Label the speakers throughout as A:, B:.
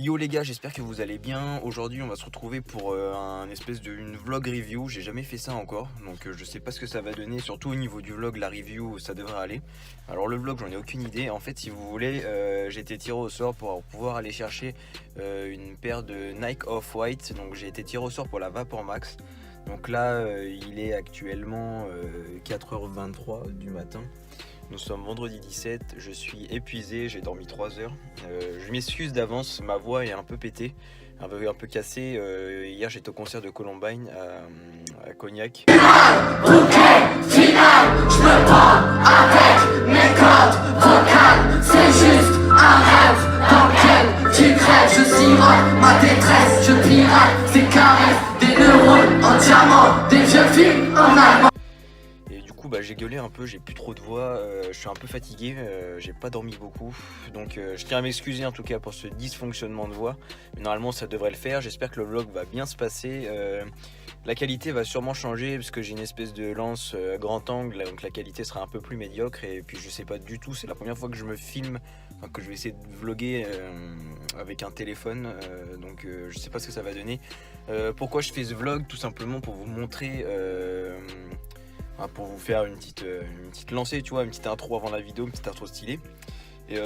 A: Yo les gars, j'espère que vous allez bien. Aujourd'hui on va se retrouver pour une vlog review. J'ai jamais fait ça encore, donc je sais pas ce que ça va donner. Surtout au niveau du vlog, la review ça devrait aller. Alors le vlog j'en ai aucune idée. En fait si vous voulez, j'ai été tiré au sort pour pouvoir aller chercher une paire de Nike Off-White. Donc j'ai été tiré au sort pour la Vapor Max. Donc là il est actuellement 4h23 du matin. Nous sommes vendredi 17, je suis épuisé, j'ai dormi 3 heures. Je m'excuse d'avance, ma voix est un peu pétée, un peu cassée. Hier j'étais au concert de Columbine à Cognac.
B: Final, je me bats avec mes cordes vocales. C'est juste un rêve dans lequel tu crèves. Je sirote ma détresse, je pirate ces caresses. Des neurones en diamant, des vieux films en allemand.
A: J'ai gueulé un peu, j'ai plus trop de voix, je suis un peu fatigué, j'ai pas dormi beaucoup, donc je tiens à m'excuser en tout cas pour ce dysfonctionnement de voix, mais normalement ça devrait le faire. J'espère que le vlog va bien se passer. La qualité va sûrement changer parce que j'ai une espèce de lance grand angle, donc la qualité sera un peu plus médiocre, et puis je sais pas du tout, c'est la première fois que je me filme, enfin, que je vais essayer de vlogger avec un téléphone, donc je sais pas ce que ça va donner. Pourquoi je fais ce vlog? Tout simplement pour vous montrer pour vous faire une petite lancée, tu vois, une petite intro avant la vidéo, une petite intro stylée. Et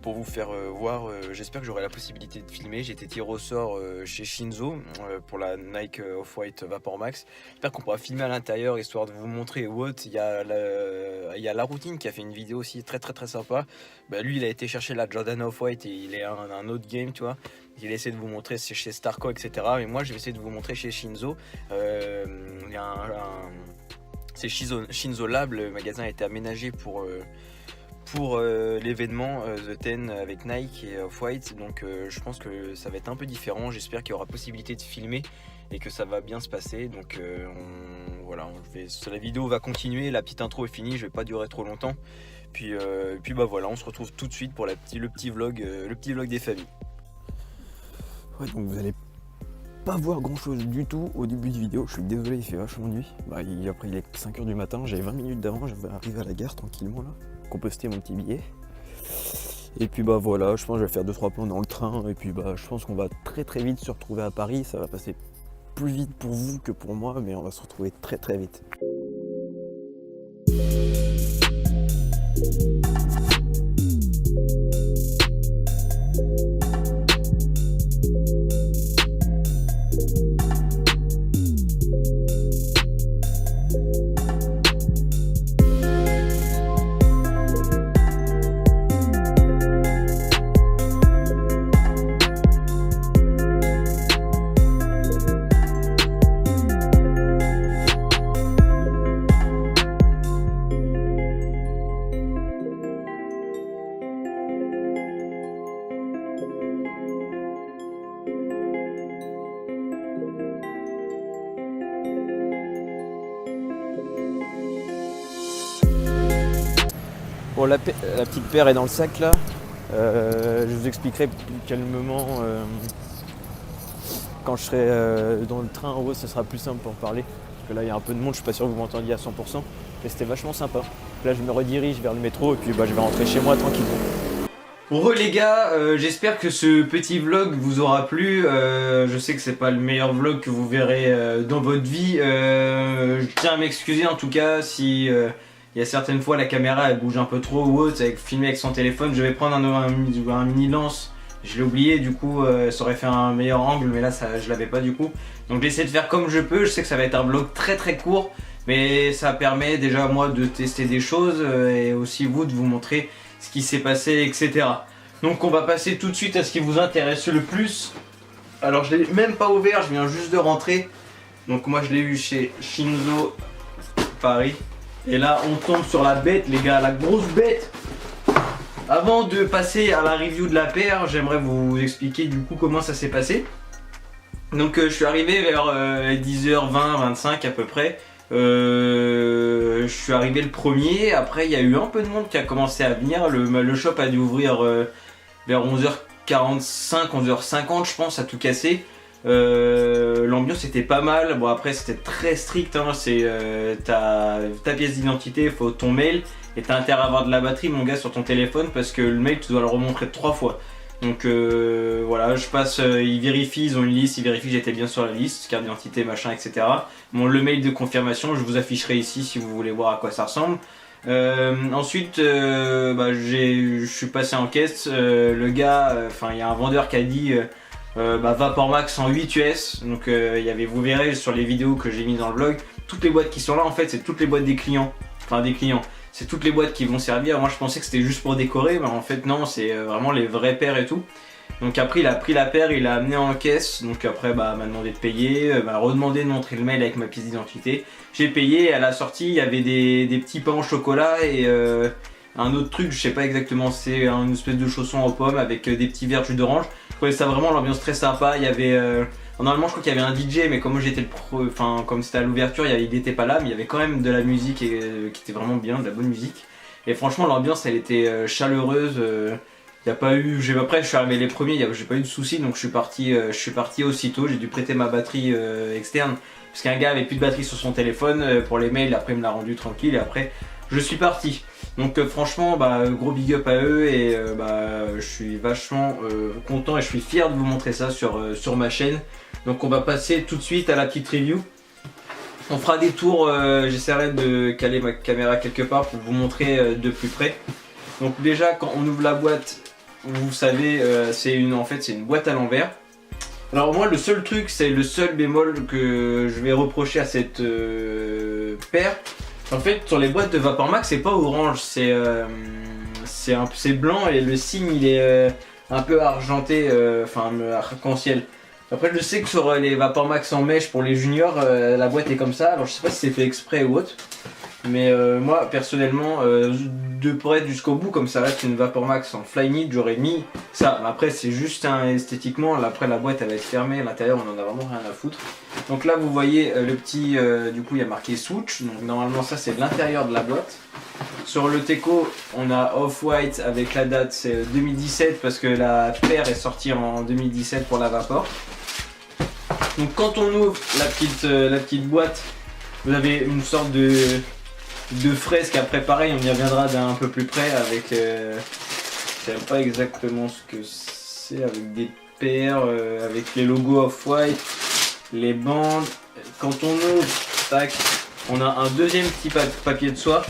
A: pour vous faire voir, j'espère que j'aurai la possibilité de filmer. J'ai été tiré au sort chez Shinzo pour la Nike Off-White Vapor Max. J'espère qu'on pourra filmer à l'intérieur histoire de vous montrer what. Il y a La Routine qui a fait une vidéo aussi très sympa. Lui il a été chercher la Jordan Off-White et il est un autre game, tu vois. Il a essayé de vous montrer chez Starco, etc. Mais moi je vais essayer de vous montrer chez Shinzo. C'est Shinzo Lab, le magasin a été aménagé pour l'événement The 10 avec Nike et Off-White, donc je pense que ça va être un peu différent. J'espère qu'il y aura possibilité de filmer et que ça va bien se passer. Donc la vidéo va continuer, la petite intro est finie, je vais pas durer trop longtemps. Puis voilà, on se retrouve tout de suite pour le petit vlog des familles. Ouais, donc vous allez pas voir grand chose du tout au début de vidéo, je suis désolé, il fait vachement nuit. Après il est 5h du matin, j'avais 20 minutes d'avant, je vais arriver à la gare tranquillement là, composter mon petit billet. Et puis voilà, je pense que je vais faire 2-3 plans dans le train, et puis je pense qu'on va très vite se retrouver à Paris. Ça va passer plus vite pour vous que pour moi, mais on va se retrouver très vite. Bon, la petite paire est dans le sac là. Je vous expliquerai plus calmement quand je serai dans le train. En gros, ce sera plus simple pour parler. Parce que là, il y a un peu de monde, je suis pas sûr que vous m'entendiez à 100%. Mais c'était vachement sympa. Là, je me redirige vers le métro et puis je vais rentrer chez moi tranquillement. Bon les gars, j'espère que ce petit vlog vous aura plu. Je sais que c'est pas le meilleur vlog que vous verrez dans votre vie. Je tiens à m'excuser en tout cas si il y a certaines fois la caméra elle bouge un peu trop ou autre, avec filmer avec son téléphone. Je vais prendre un mini lance, je l'ai oublié, du coup ça aurait fait un meilleur angle, mais là je l'avais pas du coup. Donc j'essaie de faire comme je peux. Je sais que ça va être un vlog très court, mais ça permet déjà moi de tester des choses et aussi vous de vous montrer ce qui s'est passé, etc. Donc on va passer tout de suite à ce qui vous intéresse le plus. Alors je l'ai même pas ouvert, je viens juste de rentrer. Donc moi je l'ai eu chez Shinzo Paris. Et là on tombe sur la bête les gars, la grosse bête. Avant de passer à la review de la paire, j'aimerais vous expliquer du coup comment ça s'est passé. Donc je suis arrivé vers 10h20, 25 à peu près. Je suis arrivé le premier. Après il y a eu un peu de monde qui a commencé à venir. Le shop a dû ouvrir vers 11h45, 11h50 je pense, à tout casser. L'ambiance était pas mal. Bon après c'était très strict, hein. C'est ta pièce d'identité, faut ton mail, et t'as intérêt à avoir de la batterie mon gars sur ton téléphone, parce que le mail tu dois le remontrer 3 fois. Donc voilà, je passe, ils vérifient, ils ont une liste, ils vérifient que j'étais bien sur la liste, carte d'identité, machin, etc. Bon, le mail de confirmation, je vous afficherai ici si vous voulez voir à quoi ça ressemble. Ensuite, je suis passé en caisse, le gars, il y a un vendeur qui a dit Vapor Max en 8 US, donc il y avait, vous verrez sur les vidéos que j'ai mis dans le blog, toutes les boîtes qui sont là en fait c'est toutes les boîtes des clients, c'est toutes les boîtes qui vont servir. Moi je pensais que c'était juste pour décorer, mais en fait non, c'est vraiment les vrais paires et tout. Donc après il a pris la paire, il l'a amené en caisse, donc après m'a demandé de payer, m'a redemandé de montrer le mail avec ma pièce d'identité. J'ai payé, à la sortie il y avait des petits pains au chocolat et un autre truc, je sais pas exactement, c'est une espèce de chausson aux pommes avec des petits verres de jus d'orange. Je trouvais ça vraiment l'ambiance très sympa, il y avait... normalement je crois qu'il y avait un DJ, mais comme moi j'étais comme c'était à l'ouverture, il n'était pas là, mais il y avait quand même de la musique qui était vraiment bien, de la bonne musique. Et franchement l'ambiance elle était chaleureuse. Y a pas eu, après je suis arrivé les premiers, j'ai pas eu de soucis, donc je suis parti aussitôt. J'ai dû prêter ma batterie externe parce qu'un gars avait plus de batterie sur son téléphone pour les mails. Après il me l'a rendu tranquille et après je suis parti. Donc franchement gros big up à eux et je suis vachement content et je suis fier de vous montrer ça sur ma chaîne. Donc on va passer tout de suite à la petite review. On fera des tours, j'essaierai de caler ma caméra quelque part pour vous montrer de plus près. Donc déjà quand on ouvre la boîte, vous savez, c'est une boîte à l'envers. Alors moi le seul truc, c'est le seul bémol que je vais reprocher à cette paire. En fait sur les boîtes de Vapor Max c'est pas orange, c'est blanc et le signe il est un peu argenté, arc-en-ciel. Après je sais que sur les Vapor Max en mèche pour les juniors, la boîte est comme ça, alors je sais pas si c'est fait exprès ou autre. Mais moi personnellement, de près jusqu'au bout, comme ça reste une Vapor Max en Flyknit, j'aurais mis ça. Après c'est juste esthétiquement, après la boîte elle va être fermée, à l'intérieur on en a vraiment rien à foutre. Donc là vous voyez le petit, du coup il y a marqué Swoosh, donc normalement ça c'est l'intérieur de la boîte. Sur le Teco on a Off-White avec la date, c'est 2017 parce que la paire est sortie en 2017 pour la Vapor. Donc quand on ouvre la petite boîte, vous avez une sorte de fresque. Après pareil on y reviendra d'un peu plus près avec je sais pas exactement ce que c'est, avec des paires, avec les logos Off-White, les bandes. Quand on ouvre, tac, on a un deuxième petit papier de soie.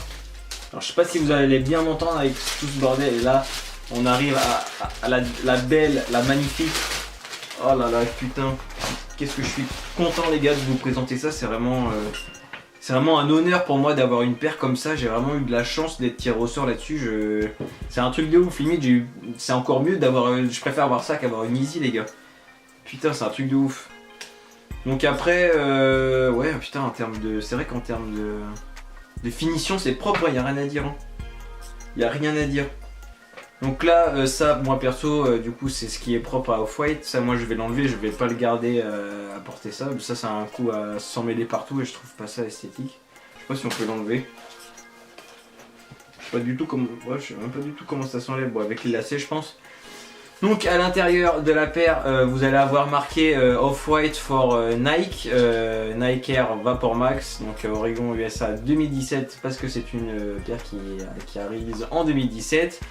A: Alors je sais pas si vous allez bien m'entendre avec tout ce bordel, et là on arrive à la belle, la magnifique, oh là là putain, qu'est-ce que je suis content les gars de vous présenter ça. C'est vraiment un honneur pour moi d'avoir une paire comme ça. J'ai vraiment eu de la chance d'être tiré au sort là-dessus. C'est un truc de ouf, limite c'est encore mieux d'avoir, je préfère avoir ça qu'avoir une Easy les gars. Putain c'est un truc de ouf. Donc après ouais putain c'est vrai qu'en termes de finition c'est propre, il y a rien à dire. Il y a rien à dire. Donc là ça moi perso du coup c'est ce qui est propre à Off-White. Ça moi je vais l'enlever, je vais pas le garder à porter ça. Ça c'est un coup à s'en mêler partout et je trouve pas ça esthétique. Je sais pas si on peut l'enlever. Je sais pas du tout comment. Ouais, je sais même pas du tout comment ça s'enlève. Bon avec les lacets je pense. Donc à l'intérieur de la paire vous allez avoir marqué Off-White for Nike, Nike Air Vapor Max, donc Oregon USA 2017 parce que c'est une paire qui arrive en 2017.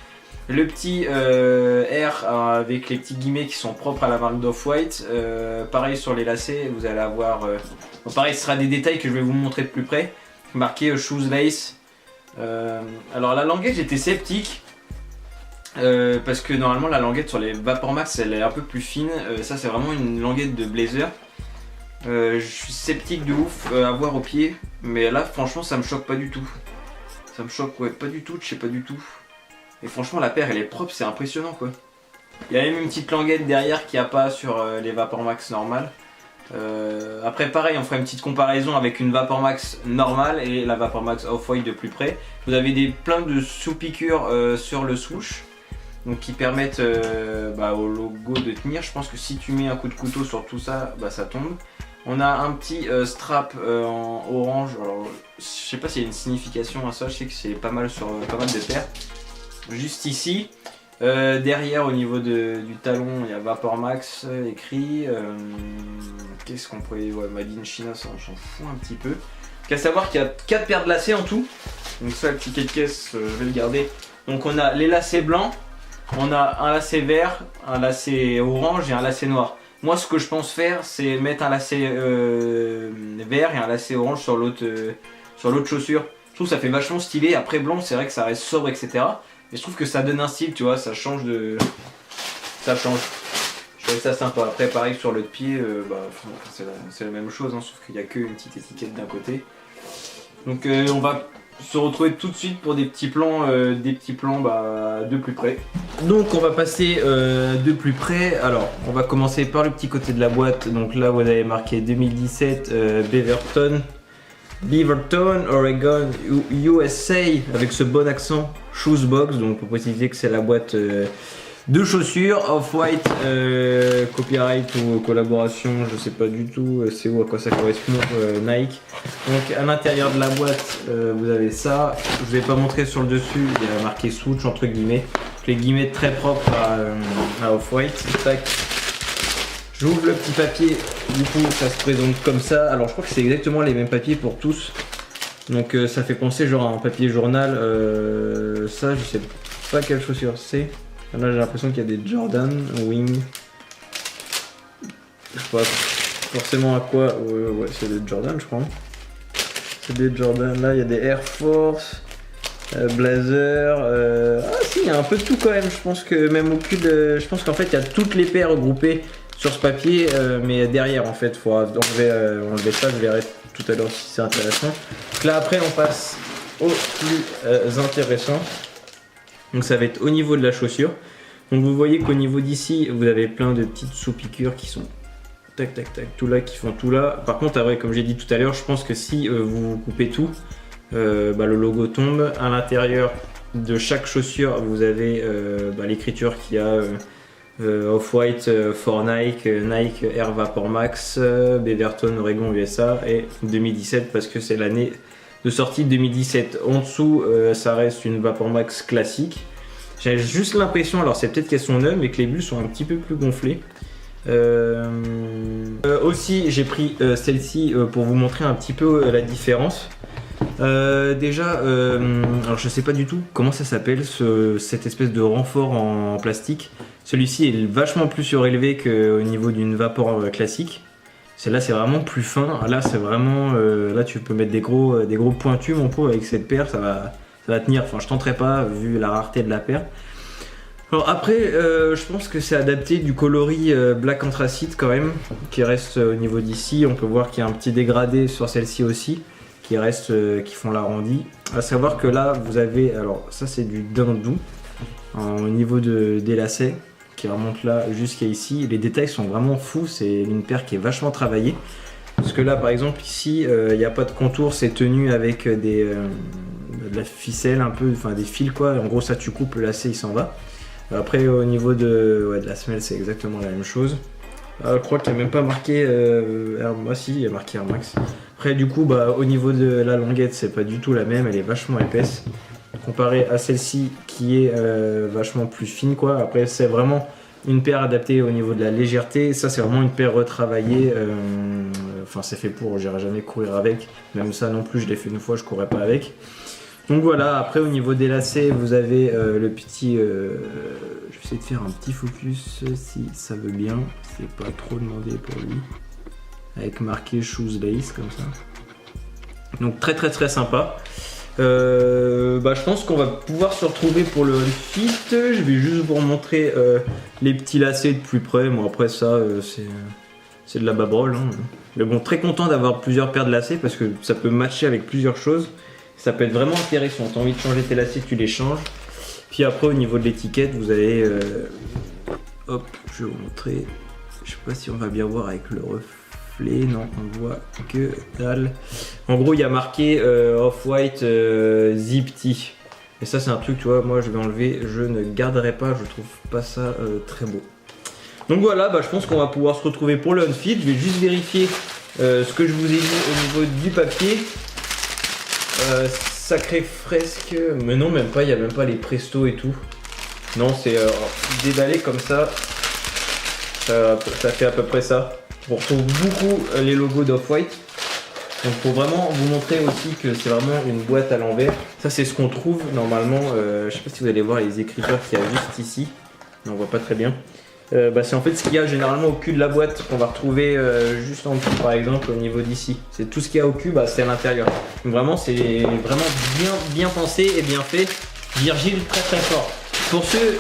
A: Le petit R avec les petits guillemets qui sont propres à la marque d'Off-White. Pareil sur les lacets, vous allez avoir... bon, pareil, ce sera des détails que je vais vous montrer de plus près. Marqué Shoes Lace. Alors la languette, j'étais sceptique. Parce que normalement la languette sur les Vapor Max elle est un peu plus fine. Ça c'est vraiment une languette de blazer. Je suis sceptique de ouf à voir au pied. Mais là franchement ça me choque pas du tout. Ça me choque ouais, pas du tout, je sais pas du tout. Et franchement la paire elle est propre, c'est impressionnant quoi. Il y a même une petite languette derrière qu'il n'y a pas sur les Vapor Max normales. Après pareil on fera une petite comparaison avec une Vapor Max normale et la Vapor Max Off-White de plus près. Vous avez plein de sous-piqûres sur le swoosh. Donc qui permettent au logo de tenir. Je pense que si tu mets un coup de couteau sur tout ça, ça tombe. On a un petit strap en orange. Alors, je sais pas s'il y a une signification à ça, je sais que c'est pas mal sur pas mal de paires. Juste ici, derrière au niveau du talon, il y a Vapor Max écrit. Qu'est-ce qu'on pourrait... Ouais, Made in China, ça on s'en fout un petit peu. Qu'à savoir qu'il y a 4 paires de lacets en tout. Donc ça, le ticket de caisse, je vais le garder. Donc on a les lacets blancs. on a un lacet vert, un lacet orange et un lacet noir. Moi ce que je pense faire c'est mettre un lacet vert et un lacet orange sur l'autre chaussure. Je trouve que ça fait vachement stylé. Après blanc c'est vrai que ça reste sobre etc. Mais je trouve que ça donne un style, tu vois, ça change de... Ça change. Je trouve ça sympa. Après pareil sur l'autre pied, c'est la même chose, hein, sauf qu'il n'y a qu'une petite étiquette d'un côté. Donc on va se retrouver tout de suite pour des petits plans de plus près. Donc on va passer de plus près. Alors on va commencer par le petit côté de la boîte. Donc là vous avez marqué 2017 Beaverton, Oregon, USA avec ce bon accent Shoesbox. Donc pour préciser que c'est la boîte de chaussures Off-White, copyright ou collaboration, je sais pas du tout c'est où à quoi ça correspond, Nike. Donc à l'intérieur de la boîte vous avez ça, je vais pas montrer sur le dessus, il y a marqué swoosh entre guillemets, les guillemets très propres à Off-White. Tac, j'ouvre le petit papier, du coup ça se présente comme ça. Alors je crois que c'est exactement les mêmes papiers pour tous, donc ça fait penser genre à un papier journal. Ça je sais pas quelle chaussure c'est. Là j'ai l'impression qu'il y a des Jordan Wing. Je sais pas forcément à quoi. Ouais c'est des Jordan je crois. C'est des Jordan. Là il y a des Air Force, Blazer. Ah si, il y a un peu de tout quand même. Je pense que même au cul de... Je pense qu'en fait il y a toutes les paires regroupées sur ce papier, mais derrière en fait. Il faut enlever ça, je verrai tout à l'heure si c'est intéressant. Donc là après on passe au plus intéressant. Donc ça va être au niveau de la chaussure. Donc vous voyez qu'au niveau d'ici, vous avez plein de petites sous-piqûres qui sont tac tac tac, tout là, qui font tout là. Par contre, après, comme j'ai dit tout à l'heure, je pense que si vous coupez tout, le logo tombe. À l'intérieur de chaque chaussure, vous avez l'écriture qui a Off-White for Nike, Nike Air Vapor Max, Beaverton, Oregon, USA et 2017 parce que c'est l'année de sortie 2017. En dessous, ça reste une Vapor Max classique. J'ai juste l'impression, alors c'est peut-être qu'elles sont neuves, mais que les bulles sont un petit peu plus gonflées. Aussi, j'ai pris celle-ci pour vous montrer un petit peu la différence. Déjà, alors je sais pas du tout comment ça s'appelle, cette espèce de renfort en plastique. Celui-ci est vachement plus surélevé qu'au niveau d'une Vapor classique. Celle-là c'est vraiment plus fin. Là c'est vraiment, là tu peux mettre des gros pointus mon pot avec cette paire, ça va tenir. Enfin je tenterai pas vu la rareté de la paire. Alors après je pense que c'est adapté du coloris black anthracite quand même, qui reste au niveau d'ici. On peut voir qu'il y a un petit dégradé sur celle-ci aussi, qui reste, qui font l'arrondi. À savoir que là vous avez, alors ça c'est du daim doux au niveau des lacets, qui remonte là jusqu'à ici. Les détails sont vraiment fous, c'est une paire qui est vachement travaillée. Parce que là par exemple ici, il n'y a pas de contour, c'est tenu avec de la ficelle un peu, enfin des fils quoi. En gros ça tu coupes, le lacet il s'en va. Après au niveau de la semelle c'est exactement la même chose. Je crois qu'il n'y a même pas marqué si, il y a marqué Air Max. Après du coup au niveau de la languette c'est pas du tout la même, elle est vachement épaisse comparé à celle-ci qui est vachement plus fine quoi. Après c'est vraiment une paire adaptée au niveau de la légèreté. Ça c'est vraiment une paire retravaillée, enfin c'est fait pour, j'irai jamais courir avec, même ça non plus je l'ai fait une fois, je courais pas avec. Donc voilà, après au niveau des lacets vous avez le petit, je vais essayer de faire un petit focus si ça veut bien, c'est pas trop demandé pour lui, avec marqué shoes lace comme ça. Donc très sympa. Je pense qu'on va pouvoir se retrouver pour le fit. Je vais juste vous remontrer les petits lacets de plus près. Bon après ça c'est de la babrole hein. Mais bon, très content d'avoir plusieurs paires de lacets parce que ça peut matcher avec plusieurs choses. Ça peut être vraiment intéressant. T'as envie de changer tes lacets, tu les changes. Puis après au niveau de l'étiquette vous avez hop, je vais vous montrer. Je sais pas si on va bien voir avec le reflet. Non, on voit que dalle. En gros il y a marqué Off-White Zip Tee. Et ça c'est un truc, tu vois, moi je vais enlever, je ne garderai pas, je trouve pas ça très beau. Donc voilà, je pense qu'on va pouvoir se retrouver pour le unfit. Je vais juste vérifier ce que je vous ai dit au niveau du papier. Sacré fresque, mais non même pas, il n'y a même pas les presto et tout. Non c'est dédalé comme ça. Ça fait à peu près ça. On retrouve beaucoup les logos d'Off-White. Donc pour vraiment vous montrer aussi que c'est vraiment une boîte à l'envers, ça c'est ce qu'on trouve normalement, je sais pas si vous allez voir les écritures qu'il y a juste ici, on voit pas très bien. C'est en fait ce qu'il y a généralement au cul de la boîte qu'on va retrouver juste en dessous par exemple au niveau d'ici. C'est tout ce qu'il y a au cul, c'est à l'intérieur. Donc vraiment c'est vraiment bien pensé et bien fait. Virgile très très fort. Pour ceux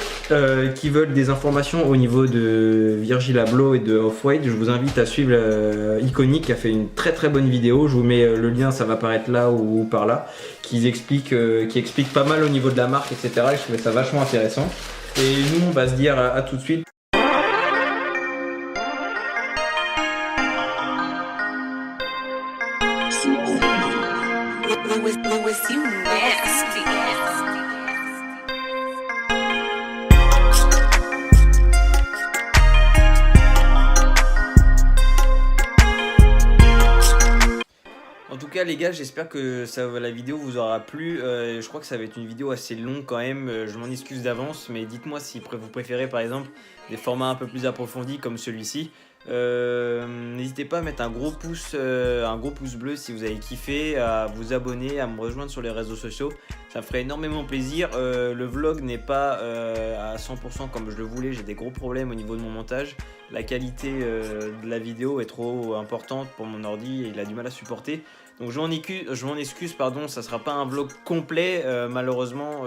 A: qui veulent des informations au niveau de Virgil Abloh et de Off-White, je vous invite à suivre Iconic qui a fait une très très bonne vidéo. Je vous mets le lien, ça va apparaître là ou par là, qui explique pas mal au niveau de la marque, etc. Et je trouvais ça vachement intéressant. Et nous, on va se dire à tout de suite.
B: Louis, you nasty.
A: En tout cas les gars, j'espère que la vidéo vous aura plu. Je crois que ça va être une vidéo assez longue quand même, je m'en excuse d'avance, mais dites-moi si vous préférez par exemple des formats un peu plus approfondis comme celui-ci. N'hésitez pas à mettre un gros pouce bleu si vous avez kiffé, à vous abonner, à me rejoindre sur les réseaux sociaux, ça me ferait énormément plaisir. Le vlog n'est pas à 100% comme je le voulais, j'ai des gros problèmes au niveau de mon montage, la qualité de la vidéo est trop importante pour mon ordi et il a du mal à supporter. Donc je m'en excuse, pardon, ça sera pas un vlog complet, malheureusement.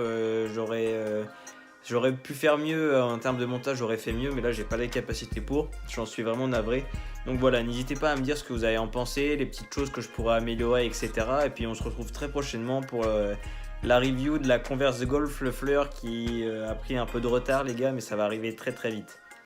A: J'aurais pu faire mieux en termes de montage, j'aurais fait mieux, mais là j'ai pas les capacités pour, j'en suis vraiment navré. Donc voilà, n'hésitez pas à me dire ce que vous allez en penser, les petites choses que je pourrais améliorer, etc. Et puis on se retrouve très prochainement pour la review de la Converse Golf Le Fleur qui a pris un peu de retard les gars, mais ça va arriver très très vite.